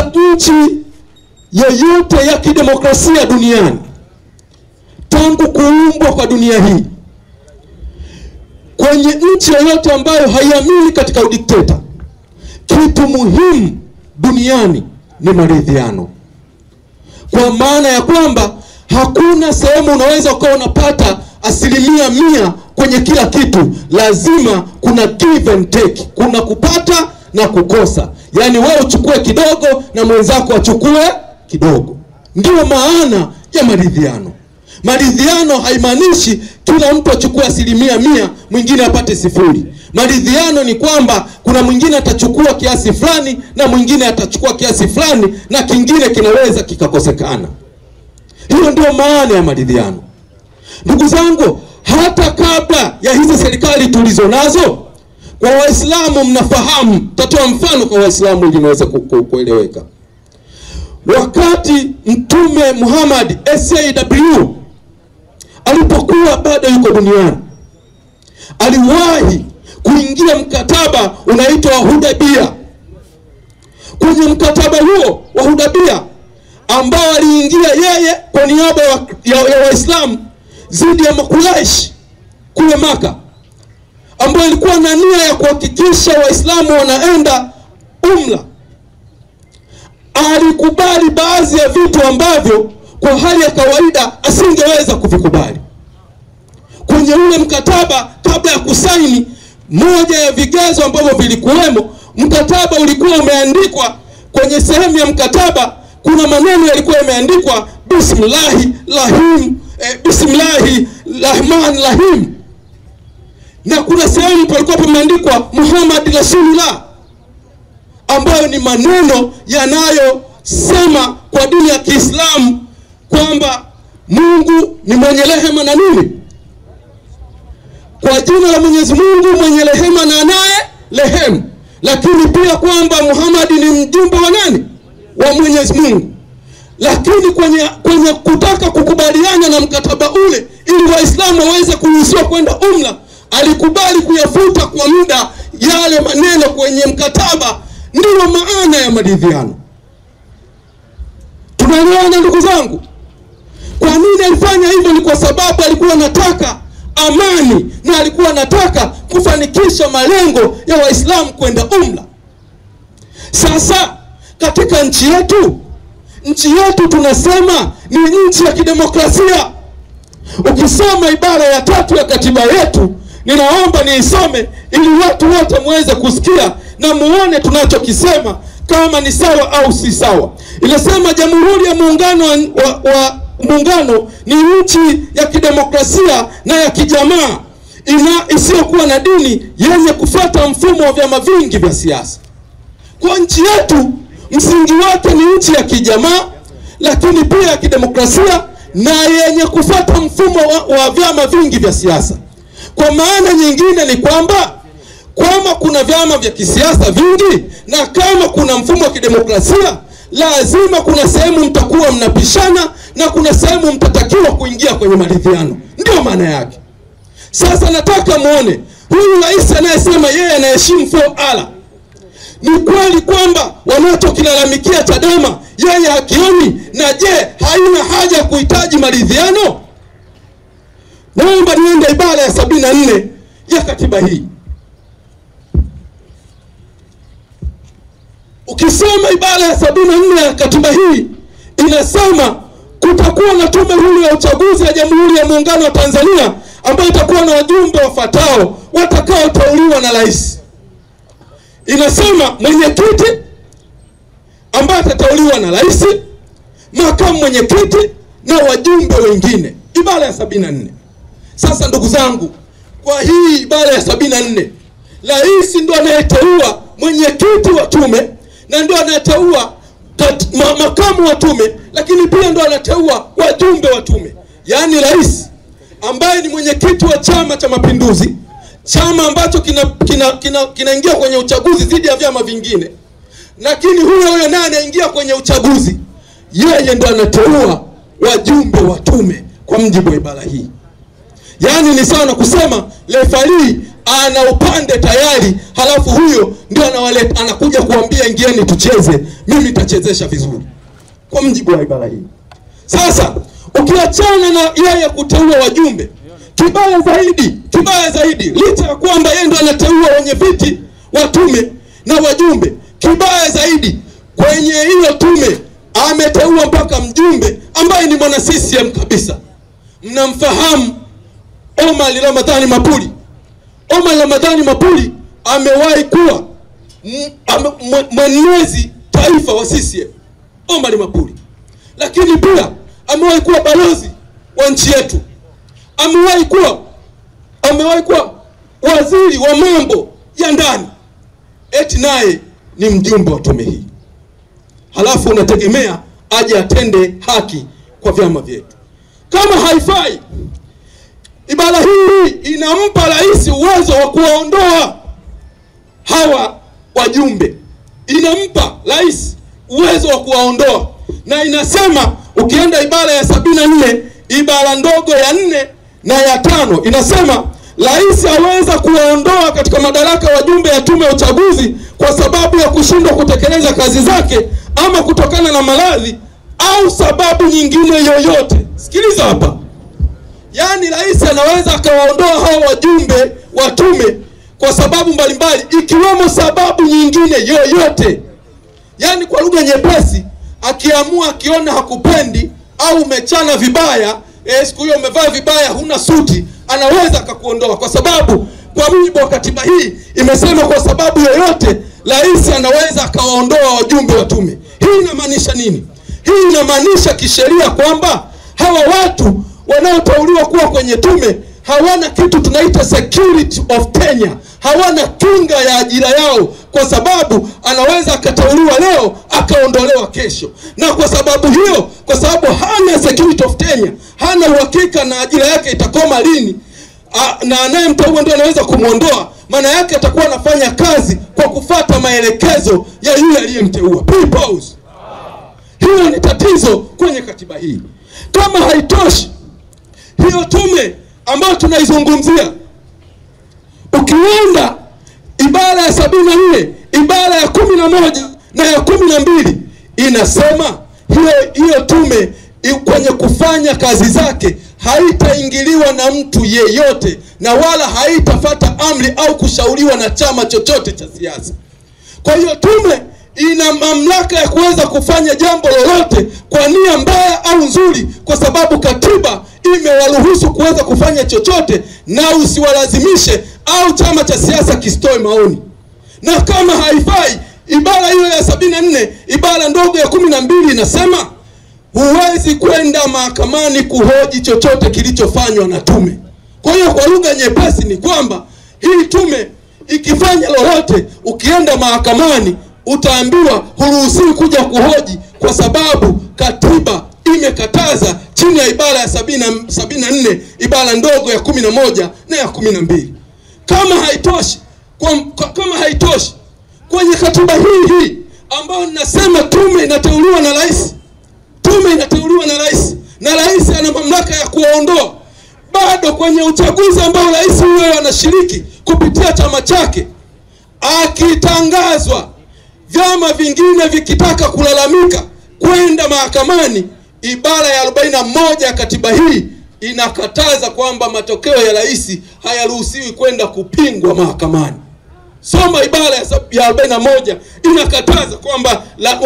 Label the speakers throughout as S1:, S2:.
S1: katika nchi yoyote ya kidemokrasia duniani tangu kuumbwa kwa dunia hii, kwenye nchi yoyote ambayo haiamini katika udikteta, kitu muhimu duniani ni maridhiano. Kwa maana ya kwamba hakuna sehemu unaweza ukawa unapata 100% kwenye kila kitu. Lazima kuna give and take, kuna kupata na kukosa. Yani wewe uchukue kidogo na mwenzako achukue kidogo. Ndio maana ya maridhiano. Maridhiano haimaanishi kila mtu achukue 100%, mwingine apate 0. Maridhiano ni kwamba kuna mwingine atachukua kiasi fulani na mwingine atachukua kiasi fulani na kingine kinaweza kikakosekana. Hiyo ndio maana ya maridhiano. Ndugu zangu, hata kabla ya hizi serikali tulizo nazo, kwa Waislamu mnafahamu, tatoa mfano kwa Waislamu ili niweze kueleweka. Wakati Mtume Muhammad SAW alipokuwa bado yuko duniani, aliwahi kuingia mkataba unaitwa Hudaybiyah. Kwenye mkataba huo wa Hudaybiyah ambao aliingia yeye kwa niaba ya Waislamu zidi ya Makuraish kule Maka, ambao ilikuwa na nia ya kuhakikisha Waislamu wanaenda umra, alikubali baadhi ya vitu ambavyo kwa hali ya kawaida asingeweza kuvikubali. Kwenye ule mkataba, kabla ya kusaini, moja ya vigezo ambavyo vilikuwemo, mkataba ulikuwa umeandikwa kwenye sehemu ya mkataba, kuna maneno yalikuwa yameandikwa Bismillahirrahmanirrahim, na kuna sehemu palikuwa pameandikwa Muhammad Rasulullah, ambayo ni maneno yanayosema kwa dini ya Kiislamu kwamba Mungu ni mwenye rehema na nini? Kwa jina la Mwenyezi Mungu mwenye rehema na anaye rehemu. Lakini pia kwamba Muhammad ni mjumbe wa nani? Wa Mwenyezi Mungu. Lakini kwenye kutaka kukubaliana na mkataba ule ili Waislamu waweze kuruhusiwa kwenda umra, alikubali kuyafuta kwa muda yale maneno kwenye mkataba. Ndio maana ya maridhiano. Tunaelewana ndugu zangu? Kwa nini alifanya hivyo? Ni kwa sababu alikuwa anataka amani na alikuwa anataka kufanikisha malengo ya Waislamu kwenda umra. Sasa katika nchi yetu tunasema ni nchi ya kidemokrasia. Ukisoma ibara ya 3 ya katiba yetu, ninaomba niisome ili watu wote muweze kusikia na muone tunachokisema kama ni sawa au si sawa. Inasema Jamhuri ya Muungano ni nchi ya kidemokrasia na ya kijamaa isiyokuwa na dini yenye kufuata mfumo wa vyama vingi vya siasa. Kwa nchi yetu msingi wake ni nchi ya kijamaa, lakini pia ya kidemokrasia na yenye kufuata mfumo wa vyama vingi vya siasa. Kwa maana nyingine ni kwamba kama kuna vyama vya kisiasa vingi na kama kuna mfumo wa kidemokrasia, lazima kuna sehemu mtakuwa mnapishana na kuna sehemu mtatakiwa kuingia kwenye maridhiano. Ndio maana yake. Sasa nataka muone huyu rais anayesema yeye anaheshimu 4R. Ni kweli kwamba wanachokilalamikia Chadema yeye hakioni? Na je, haina haja ya kuhitaji maridhiano? Naomba niende ibara ya 74 ya katiba hii. Ukisoma ibara ya 74 ya katiba hii, inasema kutakuwa na tume huru ya uchaguzi ya Jamhuri ya Muungano wa Tanzania ambayo itakuwa na wajumbe wafuatao watakaoteuliwa na rais. Inasema mwenyekiti ambaye atateuliwa na rais, makamu mwenyekiti na wajumbe wengine. Ibara ya 74. Sasa ndugu zangu, kwa hii ibara ya 74, rais ndo anayeteua mwenyekiti wa tume na ndo anayeteua makamu wa tume, lakini pia ndo anateua wajumbe wa tume. Yaani rais ambaye ni mwenyekiti wa Chama cha Mapinduzi, chama ambacho kinaingia kwenye uchaguzi dhidi ya vyama vingine, lakini huyo naye anaingia kwenye uchaguzi, yeye ndo anateua wajumbe wa tume kwa mjibu wa ibara hii. Yaani ni sawa na kusema referee ana upande tayari, halafu huyo ndio anakuja kuambia ingieni tucheze, mimi nitachezesha vizuri, kwa mjibu wa ibara hii. Sasa ukiachana na yeye kuteua wajumbe, kibaya zaidi, licha ya kwamba yeye ndio anateua wenye viti wa tume na wajumbe, kibaya zaidi kwenye hiyo tume ameteua mpaka mjumbe ambaye ni mwana CCM kabisa. Mnamfahamu Omar Ramadhani Mapuli. Omar Ramadhani Mapuli amewahi kuwa mwenezi taifa wa CCM, Omar Mapuli. Lakini pia amewahi kuwa balozi wa nchi yetu. Amewahi kuwa waziri wa mambo ya ndani. Eti naye ni mjumbe wa tume hii. Halafu unategemea aje atende haki kwa vyama vyetu. Kama haifai, ibara hii inampa rais uwezo wa kuwaondoa hawa wajumbe. Inampa rais uwezo wa kuwaondoa. Na inasema ukienda ibara ya 74, ibara ndogo ya 4 na ya 5, inasema rais aweza kuwaondoa katika madaraka wajumbe ya tume ya uchaguzi kwa sababu ya kushindwa kutekeleza kazi zake ama kutokana na maradhi au sababu nyingine yoyote. Sikiliza hapa. Yaani rais anaweza akawaondoa hao wajumbe wa tume kwa sababu mbalimbali, ikiwemo sababu nyingine yoyote. Yaani kwa lugha nyepesi, akiamua, akiona hakupendi au umechana vibaya, siku hiyo umevaa vibaya, huna suti, anaweza akakuondoa, kwa sababu kwa mujibu wa katiba hii imesema kwa sababu yoyote rais anaweza akawaondoa wajumbe wa tume. Hii inamaanisha nini? Hii inamaanisha kisheria kwamba hawa watu wanaoteuliwa kuwa kwenye tume hawana kitu tunaita security of tenure, hawana kinga ya ajira yao, kwa sababu anaweza akateuliwa leo akaondolewa kesho. Na kwa sababu hiyo, kwa sababu hana security of tenure, hana uhakika na ajira yake itakoma lini, na anayemteua ndio anaweza kumuondoa, maana yake atakuwa anafanya kazi kwa kufuata maelekezo ya yule aliyemteua. Pause. Hiyo ni tatizo kwenye katiba hii. Kama haitoshi, hiyo tume ambayo tunaizungumzia, ukienda ibara ya 74, ibara ya 11 na ya 12, inasema hiyo tume kwenye kufanya kazi zake haitaingiliwa na mtu yeyote, na wala haitafata amri au kushauriwa na chama chochote cha siasa. Kwa hiyo tume ina mamlaka ya kuweza kufanya jambo lolote kwa nia mbaya au nzuri, kwa sababu katiba imewaruhusu kuweza kufanya chochote, na usiwalazimishe au chama cha siasa kisitoe maoni. Na kama haifai, ibara hiyo ya 74, ibara ndogo ya 12 inasema huwezi kwenda mahakamani kuhoji chochote kilichofanywa na tume. Kwa hiyo kwa lugha nyepesi ni kwamba hii tume ikifanya lolote, ukienda mahakamani utaambiwa huruhusiwi kuja kuhoji, kwa sababu katiba imekataza chini ya ibara ya 74, ibara ndogo ya 11 na ya 12. Kama haitoshi, kwenye katiba hii ambayo ninasema tume inateuliwa na rais, na rais ana mamlaka ya kuwaondoa, bado kwenye uchaguzi ambao rais huyo anashiriki kupitia chama chake, akitangazwa vyama vingine vikitaka kulalamika kwenda mahakamani, ibara ya 41 ya katiba hii inakataza kwamba matokeo ya rais hayaruhusiwi kwenda kupingwa mahakamani. Soma ibara ya 41, inakataza kwamba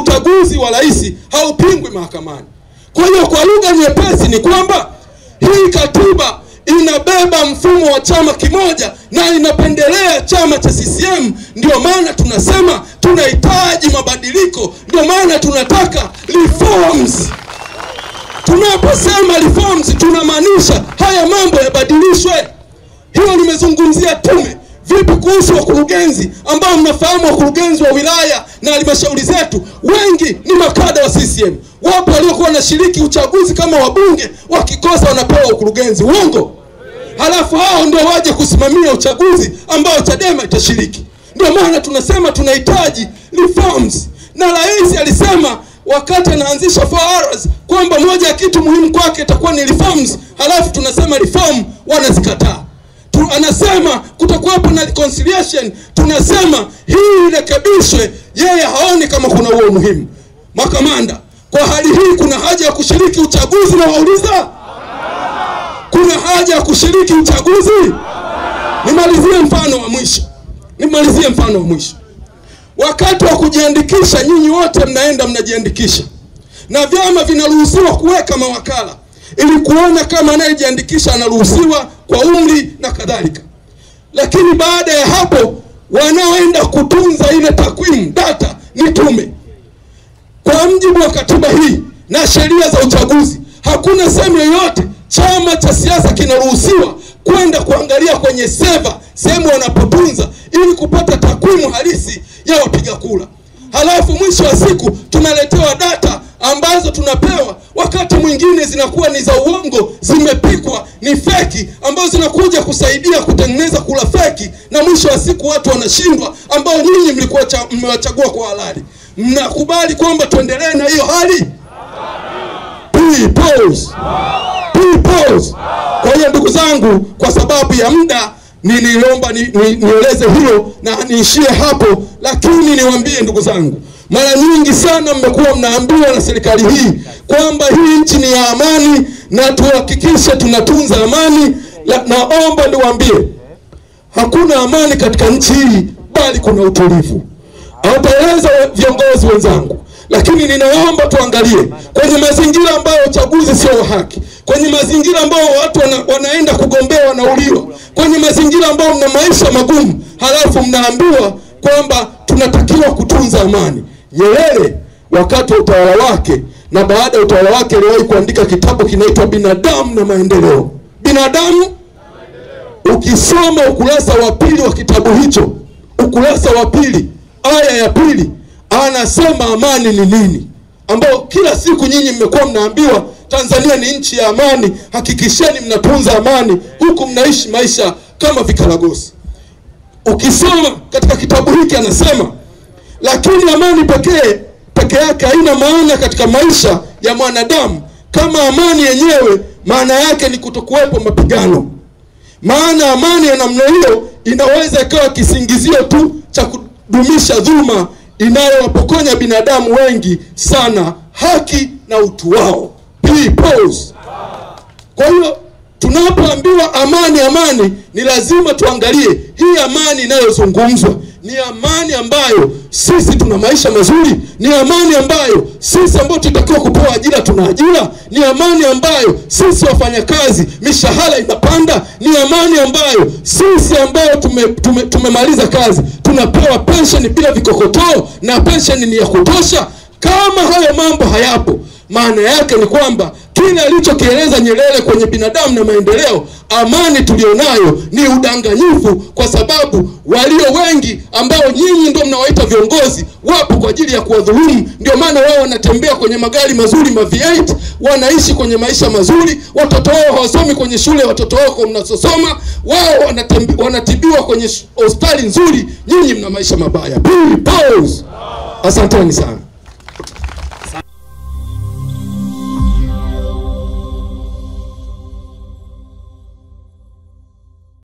S1: uchaguzi wa rais haupingwi mahakamani. Kwa hiyo kwa lugha nyepesi ni kwamba hii katiba inabeba mfumo wa chama kimoja na inapendelea chama cha CCM. Ndio maana tunasema tunahitaji mabadiliko, ndio maana tunataka reforms. Tunaposema reforms tunamaanisha haya mambo yabadilishwe. Hiyo nimezungumzia tume. Vipi kuhusu wakurugenzi ambao mnafahamu wakurugenzi wa wilaya na halmashauri zetu wengi ni makada wa CCM? Wapo waliokuwa wanashiriki uchaguzi kama wabunge, wakikosa wanapewa ukurugenzi. Uongo? Halafu hao ndio waje kusimamia uchaguzi ambao Chadema itashiriki. Ndio maana tunasema tunahitaji reforms. Na rais alisema wakati anaanzisha 4 hours kwamba moja ya kitu muhimu kwake itakuwa ni reforms. Halafu tunasema reform wanazikataa. Anasema tunaposema kutakuwepo na reconciliation, tunasema hii irekebishwe, yeye haoni kama kuna huo muhimu. Makamanda, kwa hali hii kuna haja ya kushiriki uchaguzi na wauliza? Kuna haja ya kushiriki uchaguzi? Nimalizie mfano wa mwisho. Wakati wa kujiandikisha, nyinyi wote mnaenda mnajiandikisha, na vyama vinaruhusiwa kuweka mawakala ili kuona kama anayejiandikisha anaruhusiwa kwa umri na kadhalika. Lakini baada ya hapo, wanaoenda kutunza ile takwimu data ni tume. Kwa mjibu wa katiba hii na sheria za uchaguzi, hakuna sehemu yoyote chama cha siasa kinaruhusiwa kwenda kuangalia kwenye seva sehemu wanapotunza ili kupata takwimu halisi ya wapiga kura. Halafu mwisho wa siku tunaletewa data ambazo tunapewa, wakati mwingine zinakuwa ni za uongo, zimepikwa, ni feki, ambazo zinakuja kusaidia kutengeneza kura feki, na mwisho wa siku watu wanashindwa ambao nyinyi mlikuwa mmewachagua kwa halali. Mnakubali kwamba tuendelee na hiyo hali? Pause. Kwa hiyo ndugu zangu, kwa sababu ya muda niliomba nieleze hilo na niishie hapo, lakini niwaambie ndugu zangu, mara nyingi sana mmekuwa mnaambiwa na serikali hii kwamba hii nchi ni ya amani na tuhakikishe tunatunza amani. Naomba niwaambie, hakuna amani katika nchi hii, bali kuna utulivu. Ataeleza viongozi wenzangu, lakini ninaomba tuangalie kwenye mazingira ambayo uchaguzi sio wa haki, kwenye mazingira ambayo watu wanaenda kugombea wanauliwa, kwenye mazingira ambayo mna maisha magumu, halafu mnaambiwa kwamba tunatakiwa kutunza amani. Nyerere wakati wa utawala wake na baada ya utawala wake aliwahi kuandika kitabu kinaitwa Binadamu na Maendeleo. Binadamu, ukisoma ukurasa wa pili wa kitabu hicho, ukurasa wa pili aya ya pili, anasema amani ni nini, ambao kila siku nyinyi mmekuwa mnaambiwa Tanzania ni nchi ya amani, hakikisheni mnatunza amani, huku mnaishi maisha kama vikaragosi. Ukisoma katika kitabu hiki anasema, lakini amani peke yake haina maana katika maisha ya mwanadamu, kama amani yenyewe maana yake ni kutokuwepo mapigano. Maana amani ya namna hiyo inaweza ikawa kisingizio tu cha kudumisha dhuluma inayowapokonya binadamu wengi sana haki na utu wao. Pause. Kwa hiyo tunapoambiwa amani, ni lazima tuangalie hii amani inayozungumzwa ni amani ambayo sisi tuna maisha mazuri, ni amani ambayo sisi ambao tutakiwa kupewa ajira tuna ajira, ni amani ambayo sisi wafanyakazi mishahara inapanda, ni amani ambayo sisi ambao tumemaliza kazi tunapewa pension bila vikokotoo na pension ni ya kutosha. Kama hayo mambo hayapo, maana yake ni kwamba kile alichokieleza Nyerere kwenye Binadamu na Maendeleo, amani tulionayo ni udanganyifu, kwa sababu walio wengi ambao nyinyi ndio mnawaita viongozi wapo kwa ajili ya kuwadhulumu. Ndio maana wao wanatembea kwenye magari mazuri V8, wanaishi kwenye maisha mazuri, watoto wao hawasomi kwenye shule watoto wao mnasosoma, wao wanatibiwa kwenye hospitali nzuri, nyinyi mna maisha mabaya. Pause. Asanteni sana.